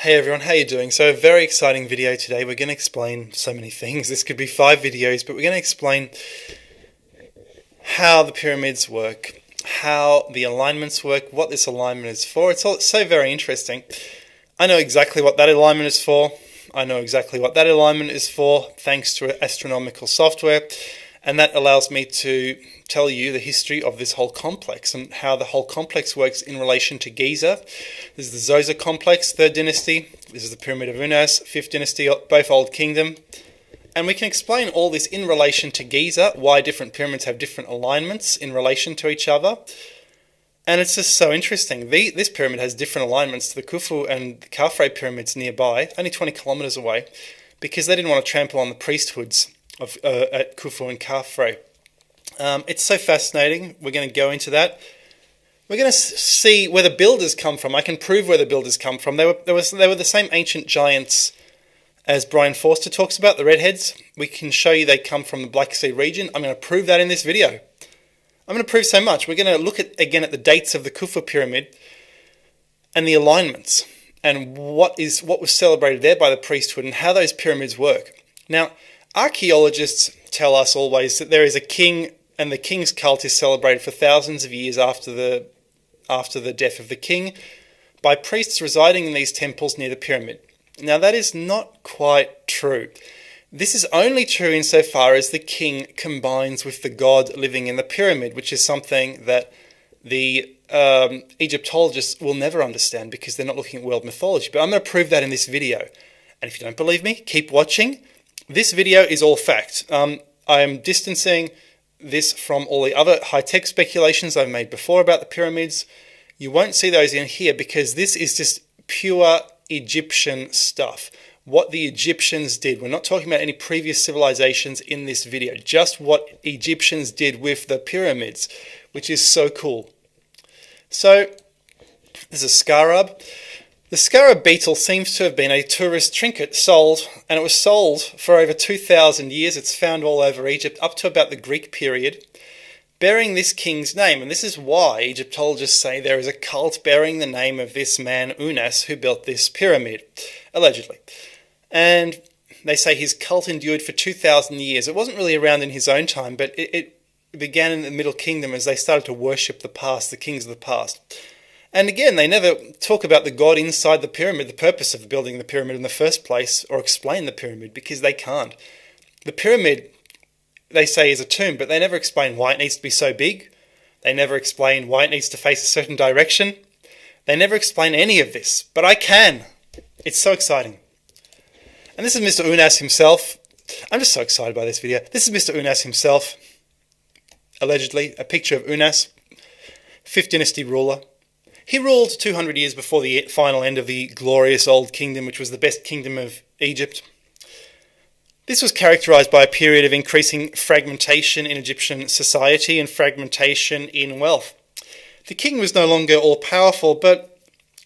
Hey everyone, how you doing? So a very exciting video today. We're going to explain so many things. This could be 5 videos, but we're going to explain how the pyramids work, how the alignments work, what this alignment is for. It's all so very interesting. I know exactly what that alignment is for. I know exactly what that alignment is for, thanks to astronomical software. And that allows me to tell you the history of this whole complex and how the whole complex works in relation to Giza. This is the Giza complex, 3rd dynasty. This is the Pyramid of Unas, 5th dynasty, both Old Kingdom. And we can explain all this in relation to Giza, why different pyramids have different alignments in relation to each other. And it's just so interesting. This pyramid has different alignments to the Khufu and the Khafre pyramids nearby, only 20 kilometers away, because they didn't want to trample on the priesthoods at Khufu and Khafre. It's so fascinating. We're going to go into that. We're going to see where the builders come from. I can prove where the builders come from. They were the same ancient giants as Brian Forster talks about, the redheads. We can show you they come from the Black Sea region. I'm going to prove that in this video. I'm going to prove so much. We're going to look again at the dates of the Khufu pyramid and the alignments and what was celebrated there by the priesthood and how those pyramids work. Now, archaeologists tell us always that there is a king, and the king's cult is celebrated for thousands of years after the death of the king by priests residing in these temples near the pyramid. Now, that is not quite true. This is only true insofar as the king combines with the god living in the pyramid, which is something that the Egyptologists will never understand because they're not looking at world mythology. But I'm going to prove that in this video. And if you don't believe me, keep watching. This video is all fact. I am distancing this from all the other high-tech speculations I've made before about the pyramids. You won't see those in here because this is just pure Egyptian stuff. What the Egyptians did. We're not talking about any previous civilizations in this video. Just what Egyptians did with the pyramids, which is so cool. So, there's a scarab. The scarab beetle seems to have been a tourist trinket sold, and it was sold for over 2,000 years. It's found all over Egypt, up to about the Greek period, bearing this king's name. And this is why Egyptologists say there is a cult bearing the name of this man, Unas, who built this pyramid, allegedly. And they say his cult endured for 2,000 years. It wasn't really around in his own time, but it began in the Middle Kingdom as they started to worship the past, the kings of the past. And again, they never talk about the god inside the pyramid, the purpose of building the pyramid in the first place, or explain the pyramid, because they can't. The pyramid, they say, is a tomb, but they never explain why it needs to be so big. They never explain why it needs to face a certain direction. They never explain any of this, but I can. It's so exciting. And this is Mr. Unas himself. I'm just so excited by this video. This is Mr. Unas himself, allegedly, a picture of Unas, 5th dynasty ruler. He ruled 200 years before the final end of the glorious Old Kingdom, which was the best kingdom of Egypt. This was characterized by a period of increasing fragmentation in Egyptian society and fragmentation in wealth. The king was no longer all-powerful, but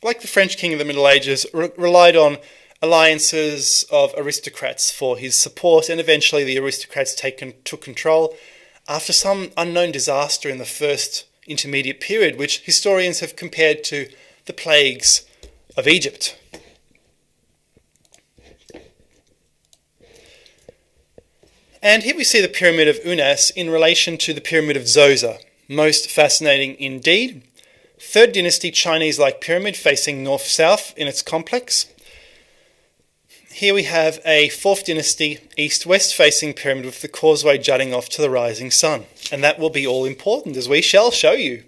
like the French king of the Middle Ages, relied on alliances of aristocrats for his support, and eventually the aristocrats took control after some unknown disaster in the first intermediate period, which historians have compared to the plagues of Egypt. And here we see the pyramid of Unas in relation to the pyramid of Giza. Most fascinating indeed. 3rd dynasty Chinese-like pyramid facing north-south in its complex. Here we have a 4th dynasty east-west facing pyramid with the causeway jutting off to the rising sun. And that will be all important, as we shall show you.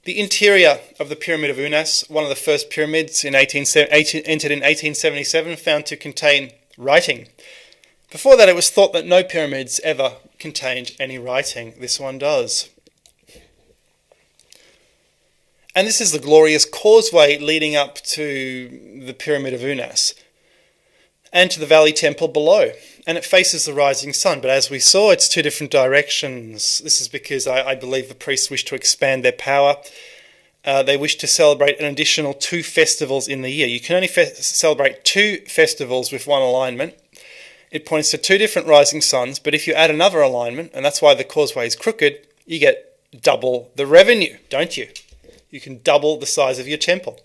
The interior of the pyramid of Unas, one of the first pyramids entered in 1877, found to contain writing. Before that, it was thought that no pyramids ever contained any writing. This one does. And this is the glorious causeway leading up to the pyramid of Unas and to the valley temple below. And it faces the rising sun. But as we saw, it's 2 different directions. This is because I believe the priests wish to expand their power. They wish to celebrate an additional 2 festivals in the year. You can only celebrate 2 festivals with one alignment. It points to 2 different rising suns. But if you add another alignment, and that's why the causeway is crooked, you get double the revenue, don't you? You can double the size of your temple.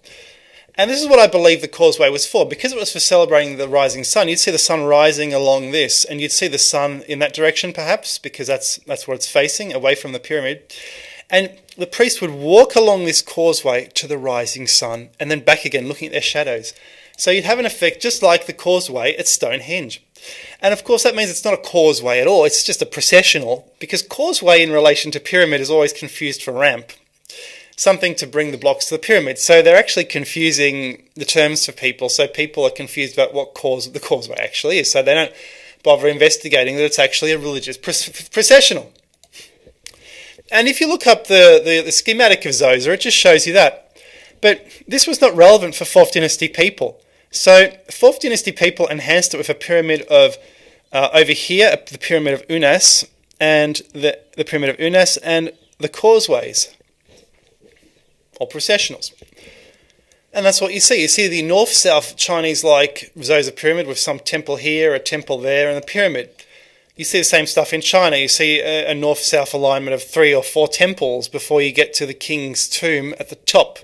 And this is what I believe the causeway was for. Because it was for celebrating the rising sun, you'd see the sun rising along this, and you'd see the sun in that direction perhaps, because that's what it's facing, away from the pyramid. And the priest would walk along this causeway to the rising sun, and then back again, looking at their shadows. So you'd have an effect just like the causeway at Stonehenge. And of course that means it's not a causeway at all, it's just a processional, because causeway in relation to pyramid is always confused for ramp. Something to bring the blocks to the pyramid. So they're actually confusing the terms for people, so people are confused about what the causeway actually is, so they don't bother investigating that it's actually a religious processional. And if you look up the schematic of Giza, it just shows you that. But this was not relevant for 4th dynasty people. So 4th dynasty people enhanced it with a pyramid of, over here, the pyramid of Unas, and the pyramid of Unas, and the causeways, or processionals. And that's what you see. You see the north-south Chinese-like Giza pyramid with some temple here, a temple there, and a pyramid. You see the same stuff in China. You see a north-south alignment of 3 or 4 temples before you get to the king's tomb at the top.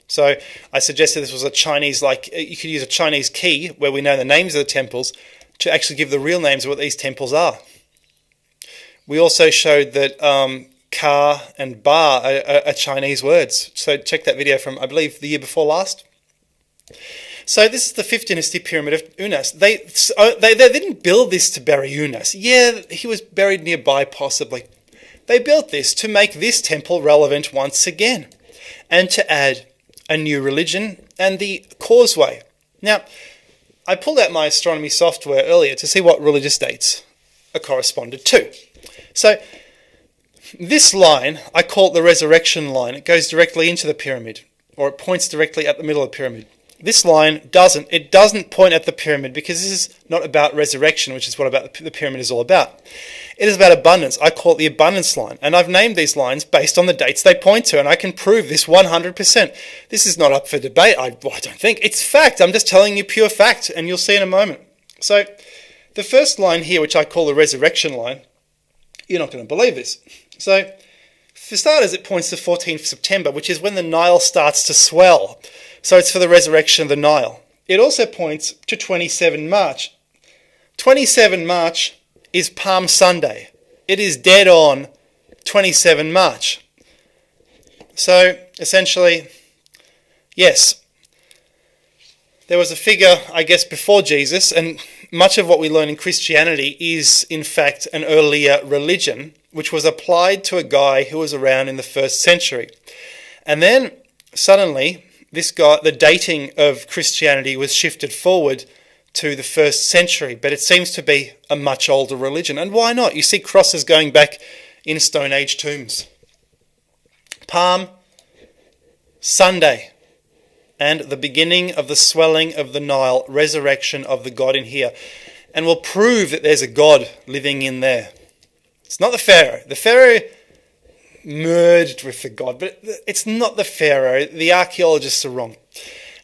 So I suggested this was a Chinese, you could use a Chinese key where we know the names of the temples to actually give the real names of what these temples are. We also showed that Ka and Ba are Chinese words. So check that video from, I believe, the year before last. So this is the 5th dynasty pyramid of Unas. They didn't build this to bury Unas. Yeah, he was buried nearby possibly. They built this to make this temple relevant once again, and to add a new religion and the causeway. Now, I pulled out my astronomy software earlier to see what religious dates are corresponded to. So this line, I call it the resurrection line. It goes directly into the pyramid, or it points directly at the middle of the pyramid. This line doesn't point at the pyramid, because this is not about resurrection, which is what the pyramid is all about. It is about abundance. I call it the abundance line, and I've named these lines based on the dates they point to, and I can prove this 100%. This is not up for debate, I don't think. It's fact. I'm just telling you pure fact, and you'll see in a moment. So the first line here, which I call the resurrection line, you're not going to believe this. So for starters, it points to 14th September, which is when the Nile starts to swell. So it's for the resurrection of the Nile. It also points to 27 March. 27 March is Palm Sunday. It is dead on 27 March. So essentially, yes, there was a figure, I guess, before Jesus, and much of what we learn in Christianity is, in fact, an earlier religion, which was applied to a guy who was around in the 1st century. And then, suddenly, the dating of Christianity was shifted forward to the 1st century, but it seems to be a much older religion. And why not? You see crosses going back in Stone Age tombs. Palm Sunday, and the beginning of the swelling of the Nile, resurrection of the God in here. And we'll prove that there's a God living in there. It's not the Pharaoh. The Pharaoh merged with the God, but it's not the Pharaoh. The archaeologists are wrong.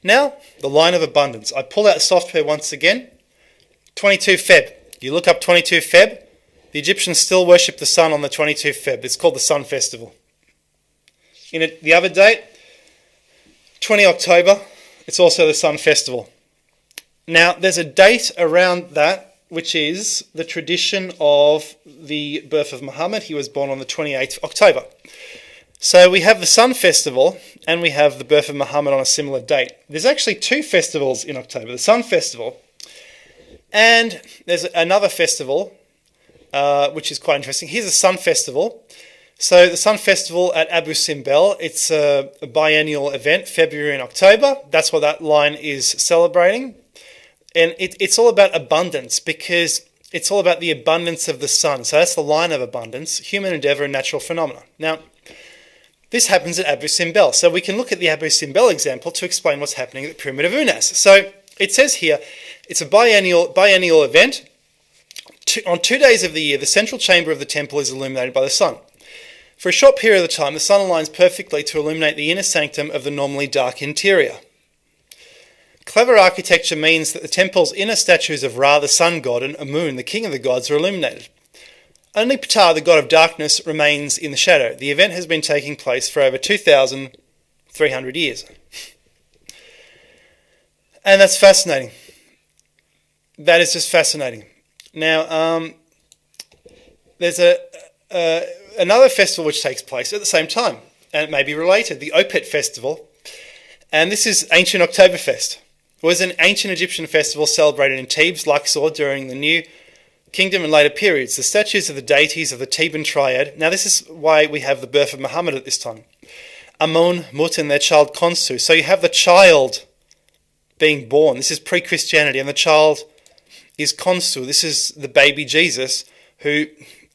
Now, the line of abundance. I pull out software once again. 22 Feb. You look up 22 Feb. The Egyptians still worship the sun on the 22 Feb. It's called the Sun Festival. The other date, 20 October, it's also the Sun Festival. Now, there's a date around that, which is the tradition of the birth of Muhammad. He was born on the 28th of October. So we have the Sun Festival, and we have the birth of Muhammad on a similar date. There's actually 2 festivals in October, the Sun Festival, and there's another festival, which is quite interesting. Here's the Sun Festival. So the Sun Festival at Abu Simbel, it's a biennial event, February and October. That's what that line is celebrating. And it's all about abundance, because it's all about the abundance of the sun. So that's the line of abundance, human endeavour and natural phenomena. Now, this happens at Abu Simbel. So we can look at the Abu Simbel example to explain what's happening at the Pyramid of Unas. So it says here, it's a biennial event. On 2 days of the year, the central chamber of the temple is illuminated by the sun. For a short period of time, the sun aligns perfectly to illuminate the inner sanctum of the normally dark interior. Clever architecture means that the temple's inner statues of Ra, the sun god, and Amun, the king of the gods, are illuminated. Only Ptah, the god of darkness, remains in the shadow. The event has been taking place for over 2,300 years. And that's fascinating. That is just fascinating. Now, there's another festival which takes place at the same time, and it may be related, the Opet festival. And this is ancient Oktoberfest. It was an ancient Egyptian festival celebrated in Thebes, Luxor, during the New Kingdom and later periods. The statues of the deities of the Theban triad. Now, this is why we have the birth of Muhammad at this time. Amun, Mut, and their child Khonsu. So you have the child being born. This is pre-Christianity, and the child is Khonsu. This is the baby Jesus, who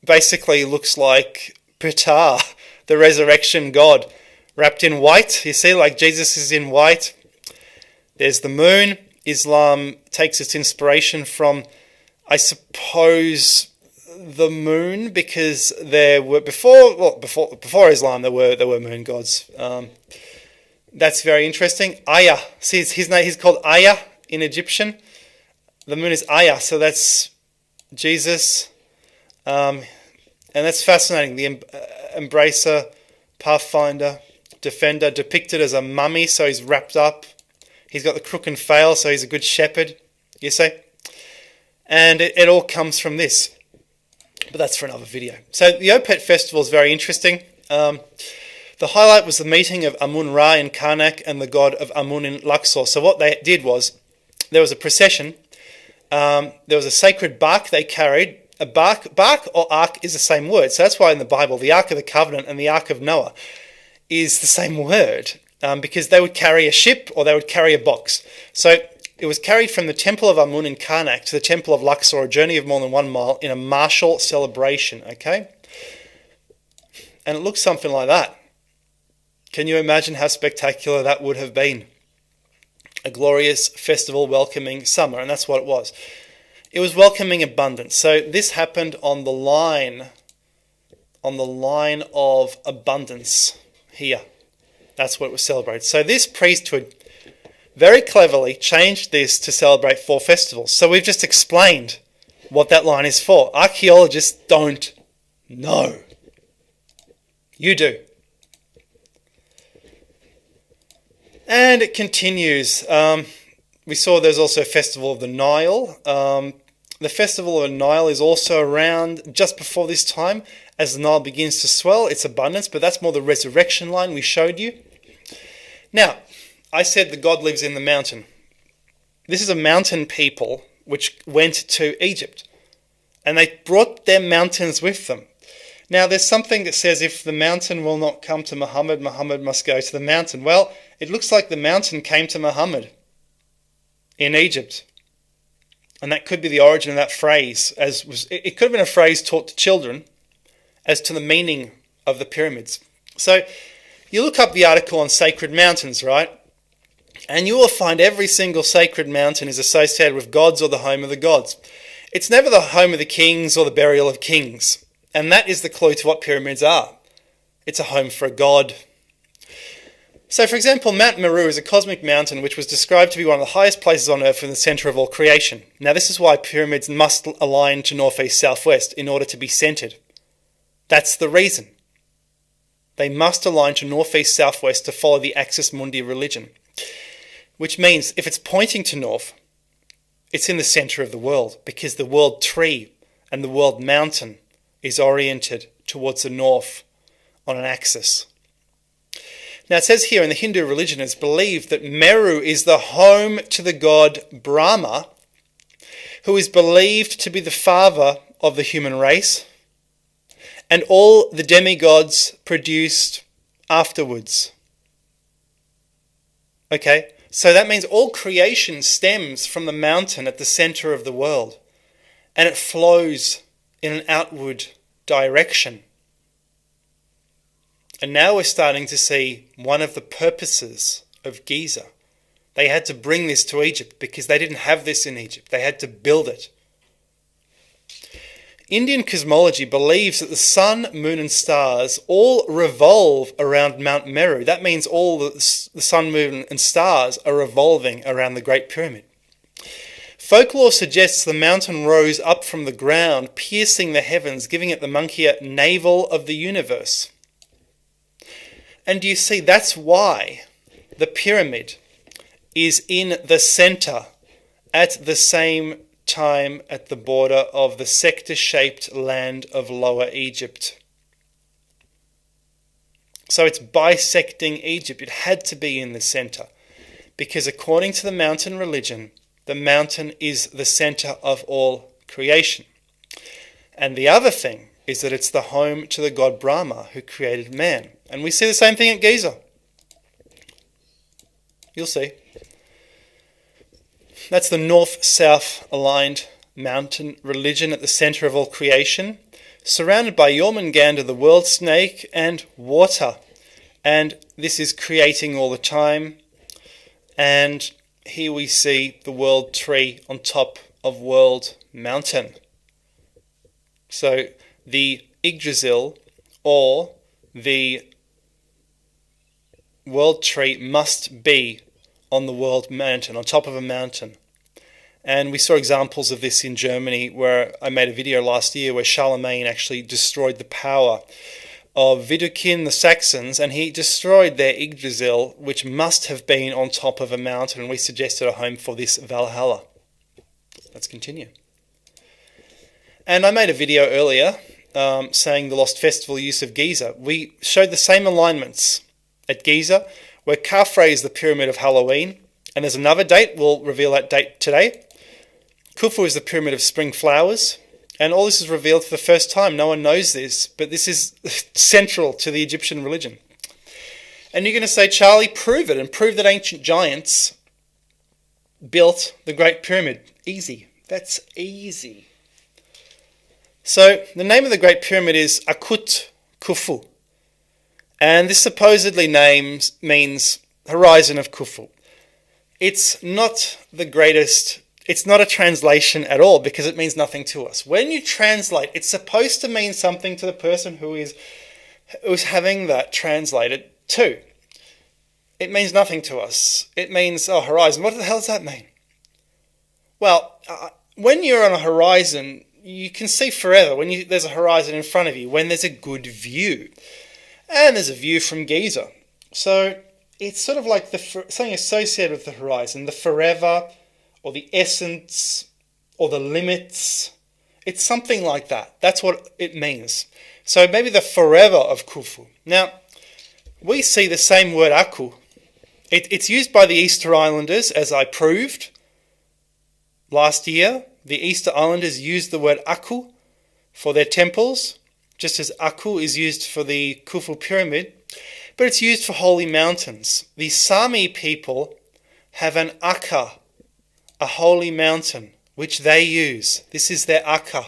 basically looks like Ptah, the resurrection God, wrapped in white. You see, like Jesus is in white. There's the moon. Islam takes its inspiration from, I suppose, the moon, because there were before Islam there were moon gods. That's very interesting. Aya. See, his name, he's called Aya in Egyptian. The moon is Aya, so that's Jesus. And that's fascinating. The embracer, pathfinder, defender, depicted as a mummy, so he's wrapped up. He's got the crook and fail, so he's a good shepherd, you see. And it all comes from this. But that's for another video. So the Opet festival is very interesting. The highlight was the meeting of Amun-Ra in Karnak and the god of Amun in Luxor. So what they did was, there was a procession. There was a sacred bark they carried. A bark or ark is the same word. So that's why in the Bible, the Ark of the Covenant and the Ark of Noah is the same word. Because they would carry a ship or they would carry a box. So it was carried from the temple of Amun in Karnak to the temple of Luxor, a journey of more than 1 mile, in a martial celebration, okay? And it looks something like that. Can you imagine how spectacular that would have been? A glorious festival welcoming summer, and that's what it was. It was welcoming abundance. So this happened on the line of abundance here. That's what was celebrated. So this priesthood very cleverly changed this to celebrate 4 festivals. So we've just explained what that line is for. Archaeologists don't know. You do. And it continues. We saw there's also a festival of the Nile. The festival of the Nile is also around just before this time as the Nile begins to swell. It's abundance, but that's more the resurrection line we showed you. Now, I said the God lives in the mountain. This is a mountain people which went to Egypt, and they brought their mountains with them. Now, there's something that says if the mountain will not come to Muhammad, Muhammad must go to the mountain. Well, it looks like the mountain came to Muhammad in Egypt. And that could be the origin of that phrase. It could have been a phrase taught to children as to the meaning of the pyramids. So you look up the article on sacred mountains, right? And you will find every single sacred mountain is associated with gods or the home of the gods. It's never the home of the kings or the burial of kings. And that is the clue to what pyramids are. It's a home for a god. So, for example, Mount Meru is a cosmic mountain which was described to be one of the highest places on Earth in the centre of all creation. Now, this is why pyramids must align to north-east, south-west in order to be centred. That's the reason. They must align to north-east, south-west to follow the axis mundi religion. Which means if it's pointing to north, it's in the centre of the world, because the world tree and the world mountain is oriented towards the north on an axis. Now it says here in the Hindu religion it's believed that Meru is the home to the god Brahma, who is believed to be the father of the human race, and all the demigods produced afterwards. Okay, so that means all creation stems from the mountain at the centre of the world, and it flows in an outward direction. And now we're starting to see one of the purposes of Giza. They had to bring this to Egypt because they didn't have this in Egypt. They had to build it. Indian cosmology believes that the sun, moon and stars all revolve around Mount Meru. That means all the sun, moon and stars are revolving around the Great Pyramid. Folklore suggests the mountain rose up from the ground, piercing the heavens, giving it the monkier navel of the universe. And do you see, that's why the pyramid is in the center at the same time at the border of the sector-shaped land of Lower Egypt. So it's bisecting Egypt. It had to be in the center because according to the mountain religion, the mountain is the center of all creation. And the other thing is that it's the home to the god Brahma who created man. And we see the same thing at Giza. You'll see. That's the north-south aligned mountain religion at the center of all creation, surrounded by Jormungandr, the world snake, and water. And this is creating all the time. And here we see the world tree on top of world mountain. So the Yggdrasil, or the world tree, must be on the world mountain, on top of a mountain. And we saw examples of this in Germany, where I made a video last year where Charlemagne actually destroyed the power of Widukind, the Saxons, and he destroyed their Yggdrasil, which must have been on top of a mountain, and we suggested a home for this Valhalla. Let's continue. And I made a video earlier saying the Lost Festival use of Giza. We showed the same alignments at Giza, where Khafre is the pyramid of Halloween, and there's another date, we'll reveal that date today. Khufu is the pyramid of spring flowers, and all this is revealed for the first time. No one knows this, but this is central to the Egyptian religion. And you're going to say, Charlie, prove it, and prove that ancient giants built the Great Pyramid. Easy. That's easy. So the name of the Great Pyramid is Akut Khufu. And this supposedly means horizon of Khufu. It's not the greatest, it's not a translation at all because it means nothing to us. When you translate, it's supposed to mean something to the person who's having that translated to. It means nothing to us. It means, horizon. What the hell does that mean? Well, when you're on a horizon, you can see forever. There's a horizon in front of you, when there's a good view. And there's a view from Giza. So it's sort of like something associated with the horizon, the forever, or the essence, or the limits. It's something like that. That's what it means. So maybe the forever of Khufu. Now, we see the same word Aku. It's used by the Easter Islanders, as I proved last year. The Easter Islanders used the word Aku for their temples, just as Aku is used for the Khufu pyramid, but it's used for holy mountains. The Sami people have an Akka, a holy mountain, which they use. This is their Akka.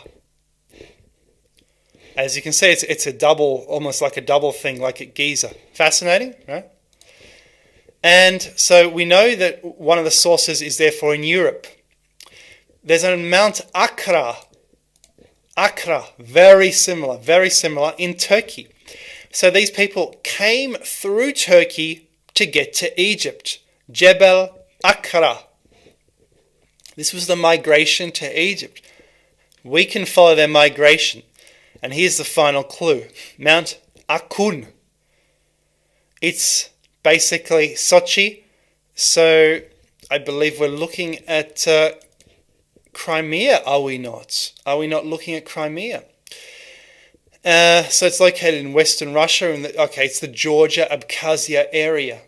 As you can see, it's a double, almost like a double thing, like at Giza. Fascinating, right? And so we know that one of the sources is therefore in Europe. There's a Mount Akra, very similar in Turkey. So these people came through Turkey to get to Egypt. Jebel Akra. This was the migration to Egypt. We can follow their migration. And here's the final clue. Mount Akun. It's basically Sochi. So I believe we're looking at Crimea, are we not? Are we not looking at Crimea? So it's located in western Russia. It's the Georgia-Abkhazia area.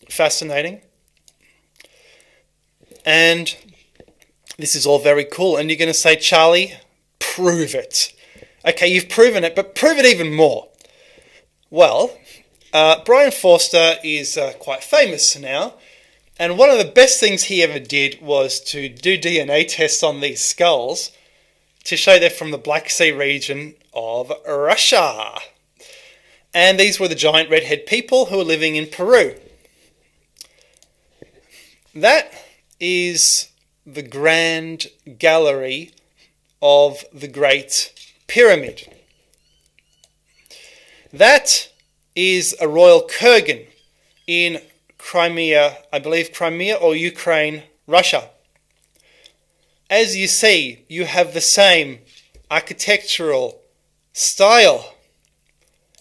Fascinating. And this is all very cool. And you're going to say, Charlie, prove it. Okay, you've proven it, but prove it even more. Well, Brian Forster is quite famous now. And one of the best things he ever did was to do DNA tests on these skulls to show they're from the Black Sea region of Russia. And these were the giant redhead people who were living in Peru. That is the grand gallery of the Great Pyramid. That is a royal kurgan in Crimea, I believe Crimea or Ukraine, Russia. As you see, you have the same architectural style.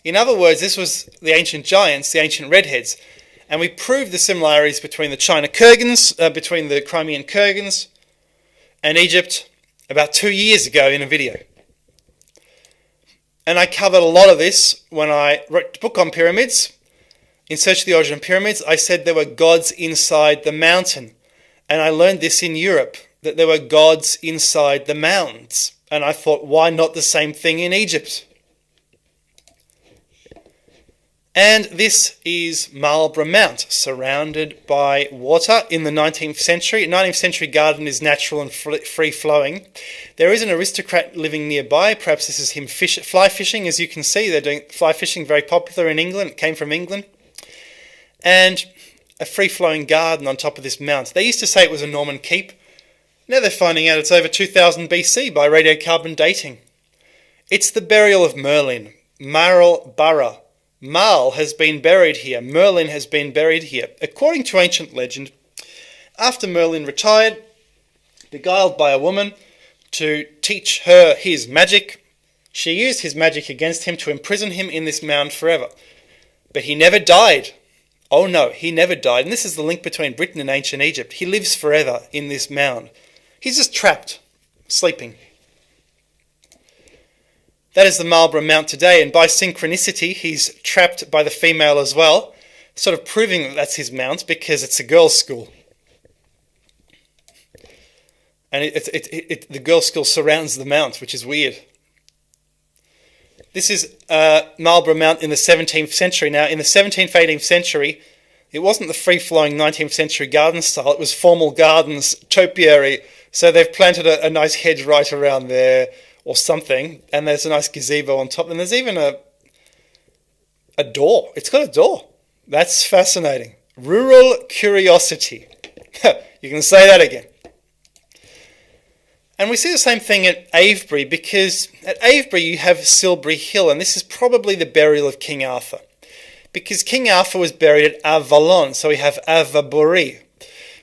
In other words, this was the ancient giants, the ancient redheads. And we proved the similarities between the between the Crimean Kurgans and Egypt about 2 years ago in a video. And I covered a lot of this when I wrote the book on pyramids. In Search of the Origin of Pyramids, I said there were gods inside the mountain. And I learned this in Europe, that there were gods inside the mountains. And I thought, why not the same thing in Egypt? And this is Marlborough Mount, surrounded by water in the 19th century. 19th century garden is natural and free-flowing. There is an aristocrat living nearby. Perhaps this is him fly fishing. As you can see, they're doing fly fishing, very popular in England. It came from England. And a free-flowing garden on top of this mount. They used to say it was a Norman keep. Now they're finding out it's over 2000 BC by radiocarbon dating. It's the burial of Merlin, Marlborough. Marl has been buried here. Merlin has been buried here. According to ancient legend, after Merlin retired, beguiled by a woman to teach her his magic, she used his magic against him to imprison him in this mound forever. But he never died. Oh no, he never died. And this is the link between Britain and ancient Egypt. He lives forever in this mound. He's just trapped, sleeping. That is the Marlborough Mount today, and by synchronicity, he's trapped by the female as well, sort of proving that that's his mount because it's a girls' school. And the girls' school surrounds the mount, which is weird. This is Marlborough Mount in the 17th century. Now, in the 17th, 18th century, it wasn't the free-flowing 19th century garden style, it was formal gardens, topiary, so they've planted a nice hedge right around there, or something, and there's a nice gazebo on top, and there's even a door. It's got a door. That's fascinating. Rural curiosity. You can say that again. And we see the same thing at Avebury, because at Avebury you have Silbury Hill, and this is probably the burial of King Arthur. Because King Arthur was buried at Avalon, so we have Avebury.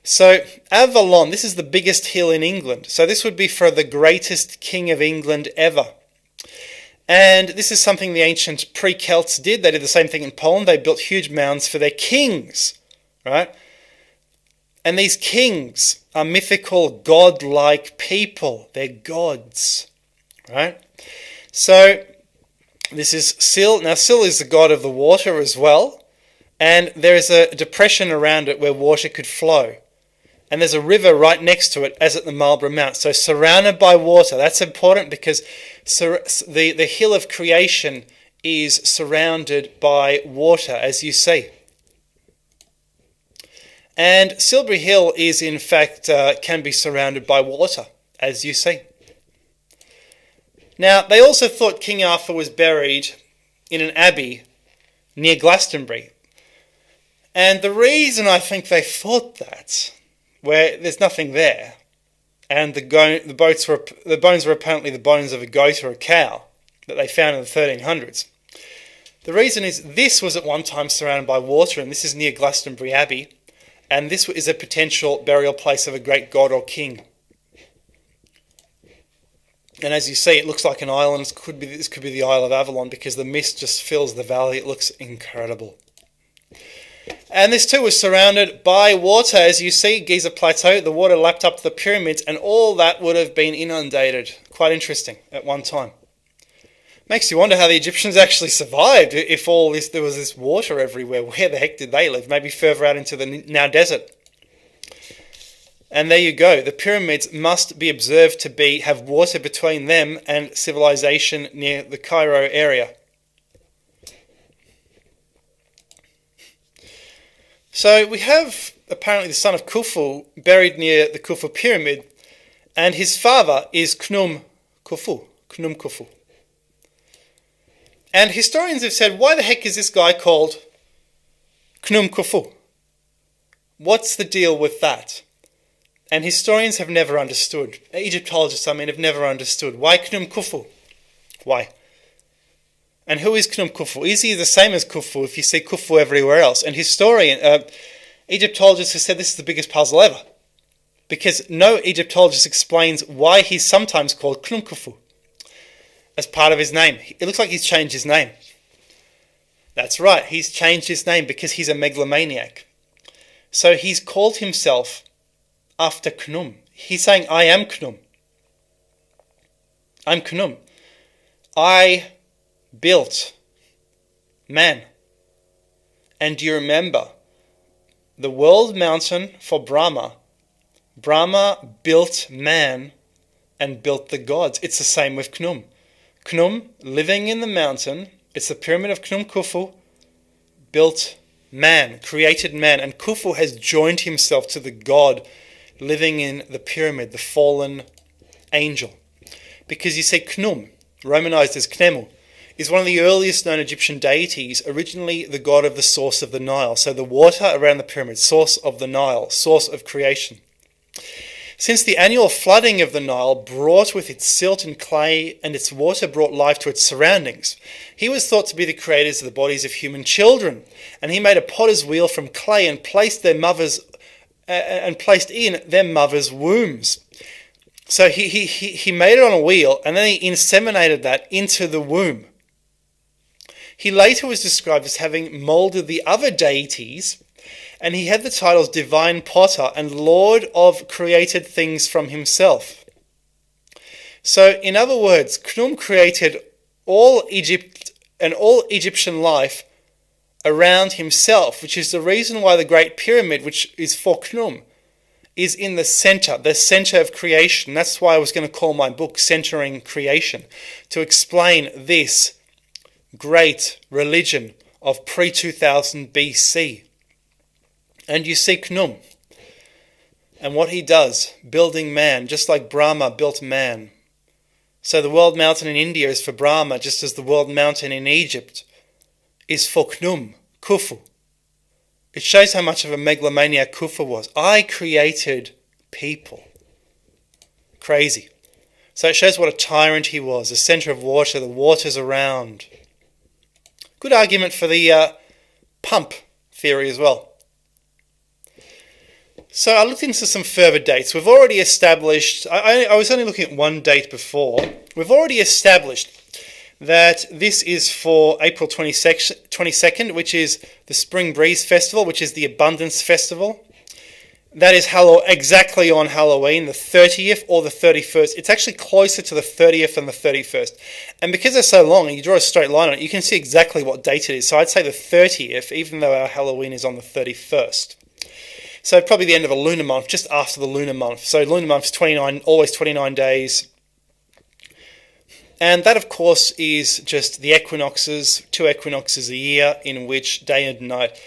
So Avalon, this is the biggest hill in England. So this would be for the greatest king of England ever. And this is something the ancient pre-Celts did. They did the same thing in Poland. They built huge mounds for their kings, right? And these kings are mythical, god-like people. They're gods, right? So this is Sil. Now Sil is the god of the water as well. And there is a depression around it where water could flow. And there's a river right next to it, as at the Marlborough Mount. So surrounded by water. That's important because the hill of creation is surrounded by water, as you see. And Silbury Hill is, in fact, can be surrounded by water, as you see. Now, they also thought King Arthur was buried in an abbey near Glastonbury. And the reason I think they thought that, where there's nothing there, and the bones were apparently the bones of a goat or a cow that they found in the 1300s. The reason is this was at one time surrounded by water, and this is near Glastonbury Abbey, and this is a potential burial place of a great god or king. And as you see, it looks like an island. This could be the Isle of Avalon because the mist just fills the valley. It looks incredible. And this too was surrounded by water, as you see, Giza Plateau. The water lapped up to the pyramids, and all that would have been inundated. Quite interesting at one time. Makes you wonder how the Egyptians actually survived if there was this water everywhere. Where the heck did they live? Maybe further out into the now desert. And there you go. The pyramids must be observed to have water between them and civilization near the Cairo area. So we have apparently the son of Khufu buried near the Khufu pyramid, and his father is Khnum Khufu. And historians have said, why the heck is this guy called Khnum Khufu? What's the deal with that? And historians have never understood. Egyptologists, have never understood. Why Khnum Khufu? Why? And who is Khnum Khufu? Is he the same as Khufu if you see Khufu everywhere else? And Egyptologists have said this is the biggest puzzle ever. Because no Egyptologist explains why he's sometimes called Khnum Khufu as part of his name. It looks like he's changed his name. That's right, he's changed his name because he's a megalomaniac. So he's called himself after Khnum. He's saying, I am Khnum. I'm Khnum. I built man. And do you remember the world mountain for Brahma? Brahma built man and built the gods. It's the same with Khnum. Khnum, living in the mountain, it's the pyramid of Khnum Khufu, built man, created man. And Khufu has joined himself to the god living in the pyramid, the fallen angel. Because you see, Khnum, Romanized as Khnemu, is one of the earliest known Egyptian deities, originally the god of the source of the Nile. So the water around the pyramid, source of the Nile, source of creation. Since the annual flooding of the Nile brought with it silt and clay, and its water brought life to its surroundings, he was thought to be the creators of the bodies of human children. And he made a potter's wheel from clay and placed in their mothers' wombs. So he made it on a wheel, and then he inseminated that into the womb. He later was described as having moulded the other deities, and he had the titles Divine Potter and Lord of created things from himself. So, in other words, Khnum created all Egypt and all Egyptian life around himself, which is the reason why the Great Pyramid, which is for Khnum, is in the center of creation. That's why I was going to call my book Centering Creation, to explain this great religion of pre-2000 BC. And you see Khnum and what he does, building man, just like Brahma built man. So the world mountain in India is for Brahma, just as the world mountain in Egypt is for Khnum, Khufu. It shows how much of a megalomaniac Khufu was. I created people. Crazy. So it shows what a tyrant he was, the center of water, the waters around. Good argument for the pump theory as well. So I looked into some further dates. We've already established, I was only looking at one date before. We've already established that this is for April 22nd, which is the Spring Breeze Festival, which is the Abundance Festival. That is exactly on Halloween, the 30th or the 31st. It's actually closer to the 30th and the 31st. And because they're so long and you draw a straight line on it, you can see exactly what date it is. So I'd say the 30th, even though our Halloween is on the 31st. So probably the end of a lunar month, just after the lunar month. So lunar month is always 29 days. And that, of course, is just the equinoxes, 2 equinoxes a year, in which day and night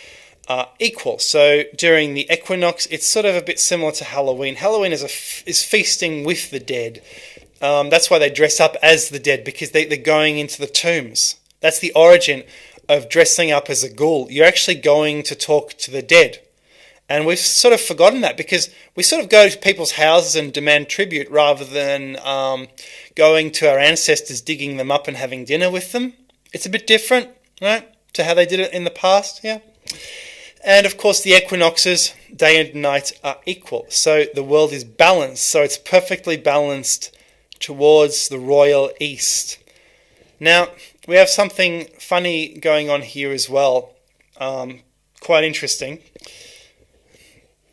are equal. So during the equinox, it's sort of a bit similar to Halloween. Halloween is feasting with the dead. That's why they dress up as the dead, because they're going into the tombs. That's the origin of dressing up as a ghoul. You're actually going to talk to the dead. And we've sort of forgotten that, because we sort of go to people's houses and demand tribute rather than going to our ancestors, digging them up and having dinner with them. It's a bit different, right, to how they did it in the past, yeah? And of course the equinoxes, day and night, are equal. So the world is balanced, so it's perfectly balanced towards the royal east. Now, we have something funny going on here as well, quite interesting.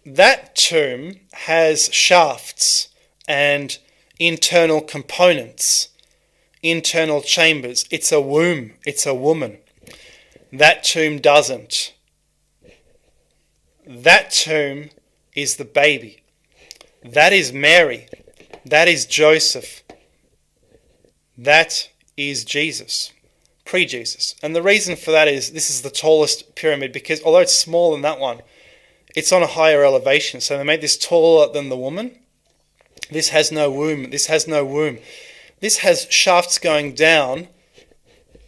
That tomb has shafts and internal components, internal chambers. It's a womb. It's a woman. That tomb doesn't. That tomb is the baby. That is Mary. That is Joseph. That is Jesus, pre-Jesus. And the reason for that is this is the tallest pyramid, because although it's smaller than that one, it's on a higher elevation. So they made this taller than the woman. This has no womb. This has no womb. This has shafts going down,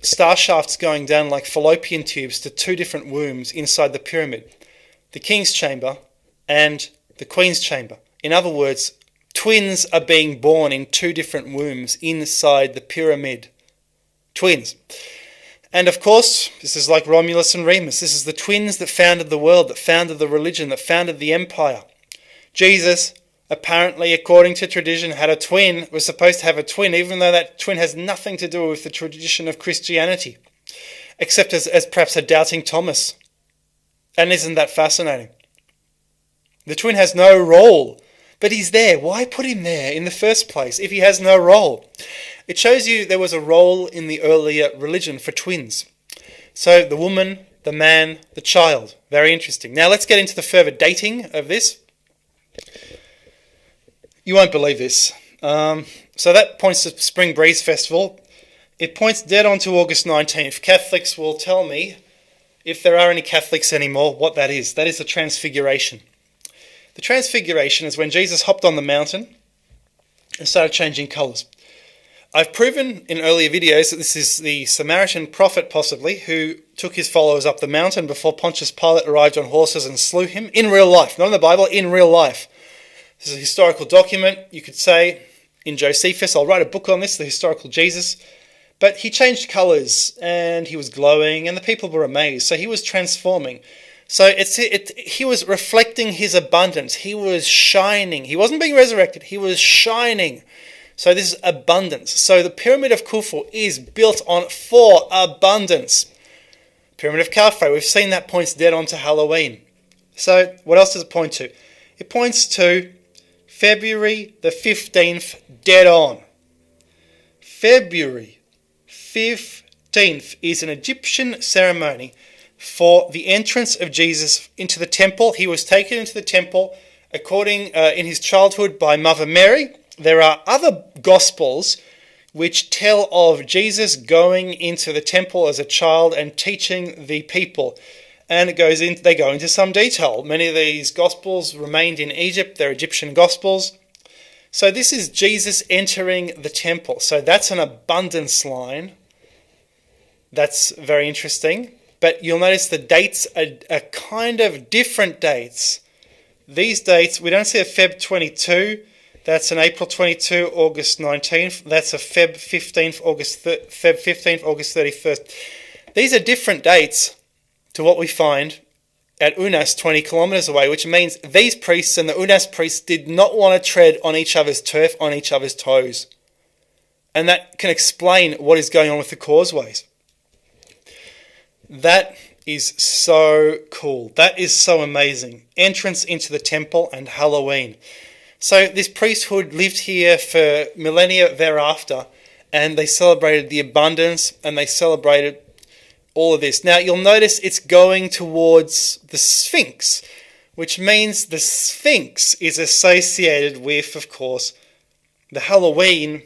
star shafts going down like fallopian tubes to 2 different wombs inside the pyramid. The king's chamber and the queen's chamber. In other words, twins are being born in 2 different wombs inside the pyramid. Twins. And of course, this is like Romulus and Remus. This is the twins that founded the world, that founded the religion, that founded the empire. Jesus, apparently, according to tradition, had a twin, was supposed to have a twin, even though that twin has nothing to do with the tradition of Christianity. except as perhaps a doubting Thomas. And isn't that fascinating? The twin has no role, but he's there. Why put him there in the first place if he has no role? It shows you there was a role in the earlier religion for twins. So the woman, the man, the child. Very interesting. Now let's get into the further dating of this. You won't believe this. So that points to Spring Breeze Festival. It points dead on to August 19th. Catholics will tell me, if there are any Catholics anymore, what that is. That is the Transfiguration. The Transfiguration is when Jesus hopped on the mountain and started changing colours. I've proven in earlier videos that this is the Samaritan prophet, possibly, who took his followers up the mountain before Pontius Pilate arrived on horses and slew him in real life. Not in the Bible, in real life. This is a historical document, you could say, in Josephus. I'll write a book on this, The Historical Jesus. But he changed colours and he was glowing and the people were amazed. So he was transforming. So he was reflecting his abundance. He was shining. He wasn't being resurrected. He was shining. So this is abundance. So the Pyramid of Khufu is built on for abundance. Pyramid of Khafre, we've seen that points dead on to Halloween. So what else does it point to? It points to February the 15th, dead on. February 15th is an Egyptian ceremony for the entrance of Jesus into the temple. He was taken into the temple according in his childhood by Mother Mary. There are other Gospels which tell of Jesus going into the temple as a child and teaching the people. And they go into some detail. Many of these Gospels remained in Egypt. They're Egyptian Gospels. So this is Jesus entering the temple. So that's an abundance line. That's very interesting. But you'll notice the dates are kind of different dates. These dates, we don't see a Feb 22. That's an April 22, August 19th. That's a Feb 15th, Feb 15th, August 31st. These are different dates to what we find at Unas 20 kilometers away, which means these priests and the Unas priests did not want to tread on each other's turf, on each other's toes. And that can explain what is going on with the causeways. That is so cool. That is so amazing. Entrance into the temple and Halloween. So this priesthood lived here for millennia thereafter, and they celebrated the abundance and they celebrated all of this. Now you'll notice it's going towards the Sphinx, which means the Sphinx is associated with, of course, the Halloween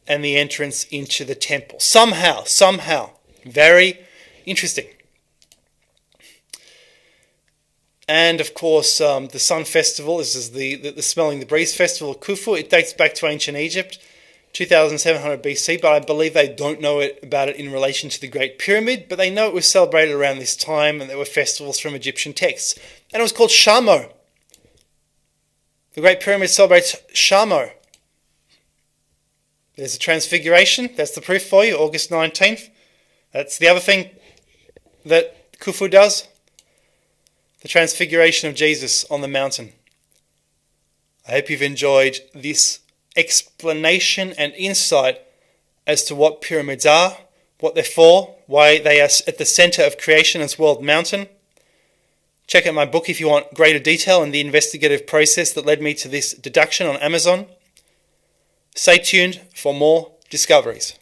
and the entrance into the temple. Somehow. Very interesting. And of course, the Sun Festival, this is the Smelling the Breeze Festival of Khufu. It dates back to ancient Egypt, 2700 BC, but I believe they don't know about it in relation to the Great Pyramid, but they know it was celebrated around this time, and there were festivals from Egyptian texts. And it was called Shamo. The Great Pyramid celebrates Shamo. There's a Transfiguration. That's the proof for you, August 19th. That's the other thing that Khufu does. The Transfiguration of Jesus on the mountain. I hope you've enjoyed this explanation and insight as to what pyramids are, what they're for, why they are at the center of creation as World Mountain. Check out my book if you want greater detail in the investigative process that led me to this deduction on Amazon. Stay tuned for more discoveries.